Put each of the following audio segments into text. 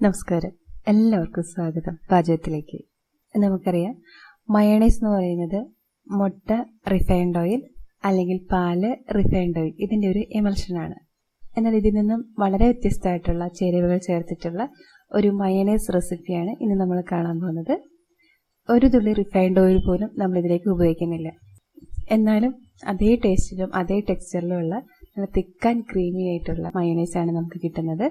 നമസ്കാരം, എല്ലാവർക്കും സ്വാഗതം പാചകത്തിലേക്ക്. നമുക്കറിയാം, മയണൈസ് എന്ന് പറയുന്നത് മുട്ട, റിഫൈൻഡ് ഓയിൽ അല്ലെങ്കിൽ പാല്, റിഫൈൻഡ് ഓയിൽ ഇതിൻ്റെ ഒരു എമൽഷനാണ്. എന്നാൽ ഇതിൽ നിന്നും വളരെ വ്യത്യസ്തമായിട്ടുള്ള ചേരുവകൾ ചേർത്തിട്ടുള്ള ഒരു മയണൈസ് റെസിപ്പിയാണ് ഇന്ന് നമ്മൾ കാണാൻ പോകുന്നത്. ഒരു തുള്ളി റിഫൈൻഡ് ഓയിൽ പോലും നമ്മളിതിലേക്ക് ഉപയോഗിക്കുന്നില്ല. എന്നാലും അതേ ടേസ്റ്റിലും അതേ ടെക്സ്ചറിലുമുള്ള നല്ല തിക്ക് ആൻഡ് ക്രീമി ആയിട്ടുള്ള മയണൈസാണ് നമുക്ക് കിട്ടുന്നത്.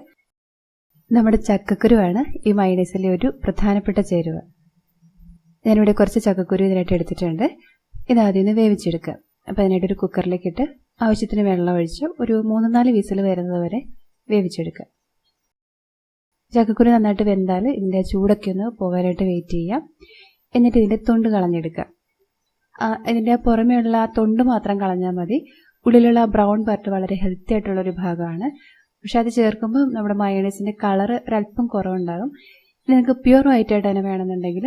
നമ്മുടെ ചക്കക്കുരുവാണ് ഈ മയണൈസിലെ ഒരു പ്രധാനപ്പെട്ട ചേരുവ. ഞാനിവിടെ കുറച്ച് ചക്കക്കുരു ഇതിനായിട്ട് എടുത്തിട്ടുണ്ട്. ഇതാദ്യം ഒന്ന് വേവിച്ചെടുക്കുക. അപ്പോൾ അതിനായിട്ടൊരു കുക്കറിലേക്കിട്ട് ആവശ്യത്തിന് വെള്ളം ഒഴിച്ച് ഒരു 3-4 വിസിൽ വരുന്നത് വരെ വേവിച്ചെടുക്കുക. ചക്കക്കുരു നന്നായിട്ട് വെന്താൽ ഇതിൻ്റെ ചൂടൊക്കെ ഒന്ന് പോകാനായിട്ട് വെയിറ്റ് ചെയ്യാം. എന്നിട്ട് ഇതിൻ്റെ തൊണ്ട് കളഞ്ഞെടുക്കുക. ഇതിൻ്റെ പുറമേയുള്ള ആ തൊണ്ട് മാത്രം കളഞ്ഞാൽ മതി. ഉള്ളിലുള്ള ബ്രൗൺ പാർട്ട് വളരെ ഹെൽത്തി ആയിട്ടുള്ളൊരു ഭാഗമാണ്. പക്ഷെ അത് ചേർക്കുമ്പോൾ നമ്മുടെ മയണൈസിൻ്റെ കളറ് ഒരല്പം കുറവുണ്ടാകും. നിങ്ങൾക്ക് പ്യുവർ വൈറ്റ് ആയിട്ട് തന്നെ വേണമെന്നുണ്ടെങ്കിൽ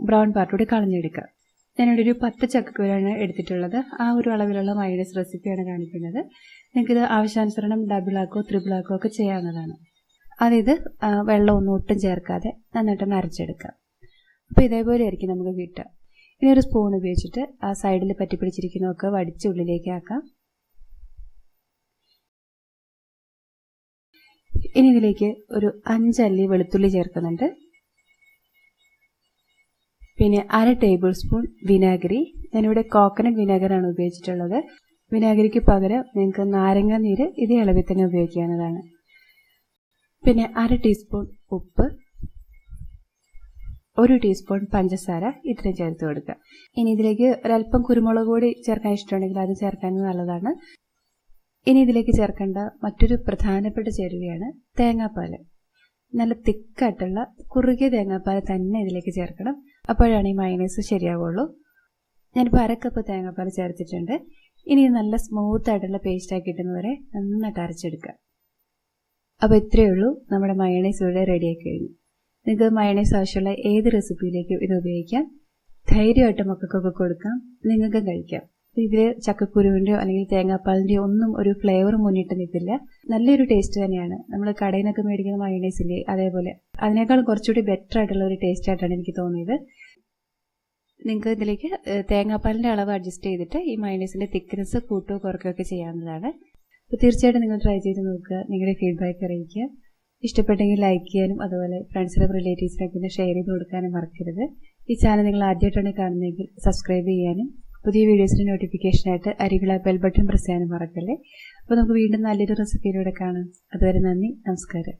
ബ്രൗൺ പാർട്ട് കൂടി കളഞ്ഞെടുക്കുക. ഞാനിവിടെ ഒരു 10 ചക്കക്കുരാണ് എടുത്തിട്ടുള്ളത്. ആ ഒരു അളവിലുള്ള മയണൈസ് റെസിപ്പിയാണ് കാണിക്കുന്നത്. നിങ്ങൾക്കിത് ആവശ്യാനുസരണം ഡബിളാക്കോ ത്രിബിളാക്കോ ഒക്കെ ചെയ്യാവുന്നതാണ്. അതിത് വെള്ളമൊന്നും ഒട്ടും ചേർക്കാതെ നന്നായിട്ടൊന്ന് അരച്ചെടുക്കുക. അപ്പോൾ ഇതേപോലെ ആയിരിക്കും നമുക്ക് കിട്ടുക. ഇനി ഒരു സ്പൂൺ ഉപയോഗിച്ചിട്ട് ആ സൈഡിൽ പറ്റിപ്പിടിച്ചിരിക്കുന്നതൊക്കെ വടിച്ച് ഉള്ളിലേക്ക് ആക്കാം. ഇനി ഇതിലേക്ക് ഒരു 5 അല്ലി വെളുത്തുള്ളി ചേർക്കുന്നുണ്ട്. പിന്നെ 1/2 ടേബിൾ സ്പൂൺ വിനാഗിരി. ഞാനിവിടെ കോക്കനട്ട് വിനാഗിറാണ് ഉപയോഗിച്ചിട്ടുള്ളത്. വിനാഗിരിക്ക് പകരം നിങ്ങൾക്ക് നാരങ്ങ നീര് ഇതേ അളവിൽ തന്നെ ഉപയോഗിക്കാവുന്നതാണ്. പിന്നെ 1/2 ടീസ്പൂൺ ഉപ്പ്, 1 ടീസ്പൂൺ പഞ്ചസാര ഇത്രയും ചേർത്ത് കൊടുക്കുക. ഇനി ഇതിലേക്ക് ഒരല്പം കുരുമുളക് പൊടി ചേർക്കാൻ ഇഷ്ടമുണ്ടെങ്കിൽ അത് ചേർക്കാനും നല്ലതാണ്. ഇനി ഇതിലേക്ക് ചേർക്കേണ്ട മറ്റൊരു പ്രധാനപ്പെട്ട ചേരുവയാണ് തേങ്ങാപ്പാൽ. നല്ല തിക്കായിട്ടുള്ള കുറുകിയ തേങ്ങാപ്പാൽ തന്നെ ഇതിലേക്ക് ചേർക്കണം. അപ്പോഴാണ് ഈ മയണൈസ് ശരിയാവുള്ളൂ. ഞാനിപ്പോൾ 1/2 കപ്പ് തേങ്ങാപ്പാൽ ചേർത്തിട്ടുണ്ട്. ഇനി നല്ല സ്മൂത്ത് ആയിട്ടുള്ള പേസ്റ്റാക്കി കിട്ടുന്നവരെ നന്നായിട്ട് അരച്ചെടുക്കുക. അപ്പോൾ ഇത്രയേ ഉള്ളൂ, നമ്മുടെ മയണൈസ് ഇവിടെ റെഡിയാക്കി കഴിഞ്ഞു. നിങ്ങൾക്ക് മയണൈസ് ആവശ്യമുള്ള ഏത് റെസിപ്പിയിലേക്കും ഇത് ഉപയോഗിക്കാം. ധൈര്യമായിട്ട് മക്കൾക്കൊക്കെ കൊടുക്കാം, നിങ്ങൾക്കും കഴിക്കാം. ഇതിൽ ചക്കക്കുരുവിൻ്റെയോ അല്ലെങ്കിൽ തേങ്ങാപ്പാലിൻ്റെയോ ഒന്നും ഒരു ഫ്ലേവർ മുന്നിട്ട് നിൽക്കില്ല. നല്ലൊരു ടേസ്റ്റ് തന്നെയാണ്. നമ്മൾ കടയിൽ നിന്നൊക്കെ മേടിക്കുന്ന മയണൈസില്ലേ, അതേപോലെ അതിനേക്കാൾ കുറച്ചുകൂടി ബെറ്റർ ആയിട്ടുള്ള ഒരു ടേസ്റ്റ് ആയിട്ടാണ് എനിക്ക് തോന്നിയത്. നിങ്ങൾക്ക് ഇതിലേക്ക് തേങ്ങാപ്പാലിൻ്റെ അളവ് അഡ്ജസ്റ്റ് ചെയ്തിട്ട് ഈ മയണൈസിൻ്റെ തിക്നെസ് കൂട്ടുകയോ കുറയ്ക്കുകയോ ഒക്കെ ചെയ്യാവുന്നതാണ്. അപ്പോൾ തീർച്ചയായിട്ടും നിങ്ങൾ ട്രൈ ചെയ്ത് നോക്കുക, നിങ്ങളുടെ ഫീഡ്ബാക്ക് അറിയിക്കുക. ഇഷ്ടപ്പെട്ടെങ്കിൽ ലൈക്ക് ചെയ്യാനും അതുപോലെ ഫ്രണ്ട്സിനും റിലേറ്റീവ്സിനൊക്കെ പിന്നെ ഷെയർ ചെയ്ത് കൊടുക്കാനും മറക്കരുത്. ഈ ചാനൽ നിങ്ങൾ ആദ്യമായിട്ടാണ് കാണുന്നതെങ്കിൽ സബ്സ്ക്രൈബ് ചെയ്യാനും പുതിയ വീഡിയോസിൻ്റെ നോട്ടിഫിക്കേഷനായിട്ട് അരികിലെ ബെൽ ബട്ടൺ പ്രസ് ചെയ്യാനും മറക്കല്ലേ. അപ്പോൾ നമുക്ക് വീണ്ടും നല്ലൊരു റെസിപ്പിയിലൂടെ കാണാം. അതുവരെ നന്ദി, നമസ്കാരം.